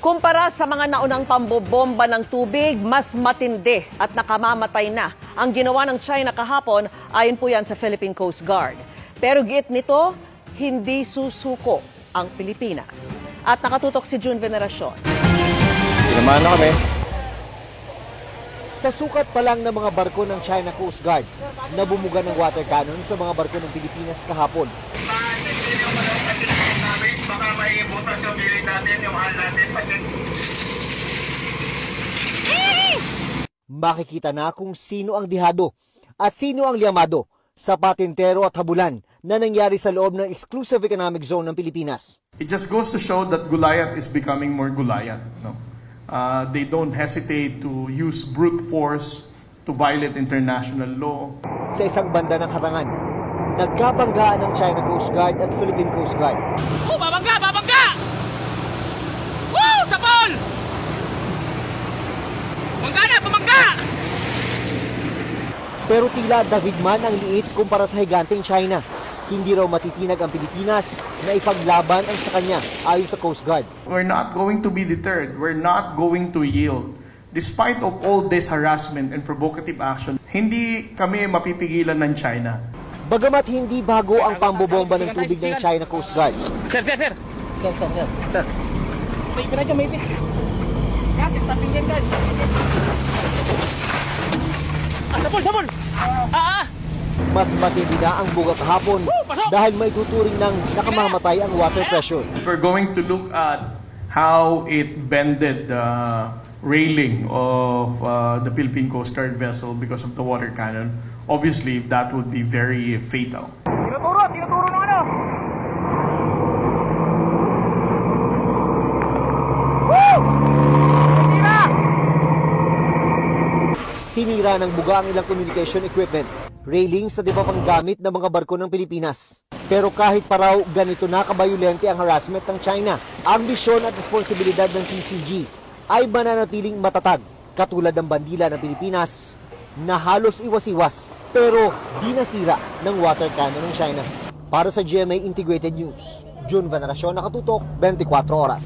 Kumpara sa mga naunang pambobomba ng tubig, mas matindi at nakamamatay na ang ginawa ng China kahapon, ayon po yan sa Philippine Coast Guard. Pero giit nito, hindi susuko ang Pilipinas. At nakatutok si June Veneracion. Tinamaan na kami. Sa sukat pa lang ng mga barko ng China Coast Guard, nabumuga ng water cannon sa mga barko ng Pilipinas kahapon. Baka may butas yung pilit natin, yung hal natin, pacheck. Makikita na kung sino ang dihado at sino ang liyamado sa patintero at habulan na nangyari sa loob ng Exclusive Economic Zone ng Pilipinas. It just goes to show that Goliath is becoming more Goliath. No? They don't hesitate to use brute force to violate international law. Sa isang banda ng harangan, nagkabanggaan ng China Coast Guard at Philippine Coast Guard. Oh, babangga! Babangga! Woo! Sapol! Bumangga na! Bumangga! Pero tila dahigman ang liit kumpara sa higanteng China. Hindi raw matitinag ang Pilipinas na ipaglaban ang sa kanya ayon sa Coast Guard. We're not going to be deterred. We're not going to yield. Despite of all this harassment and provocative action, hindi kami mapipigilan ng China. Bagamat hindi bago ang pambobomba ng tubig ng China Coast Guard. Sir! Sir! May ipin na dyan, may ipin. Guys, stopping dyan, guys. Sapol! Mas matindi na ang buga kahapon dahil may tuturing ng nakamamatay ang water pressure. If we're going to look at how it bended the railing of the Philippine Coast Guard vessel because of the water cannon, obviously that would be very fatal. Tinuturo ng ano? Woo! Hindi na! Sinira ng buga ang ilang communication equipment, railings na di pa panggamit ng mga barko ng Pilipinas. Pero kahit pa raw ganito na kabayulente ang harassment ng China, ang misyon at responsibilidad ng PCG ay mananatiling matatag, katulad ng bandila ng Pilipinas na halos iwas-iwas pero di nasira ng water cannon ng China. Para sa GMA Integrated News, June Veneracion, nakatutok, 24 oras.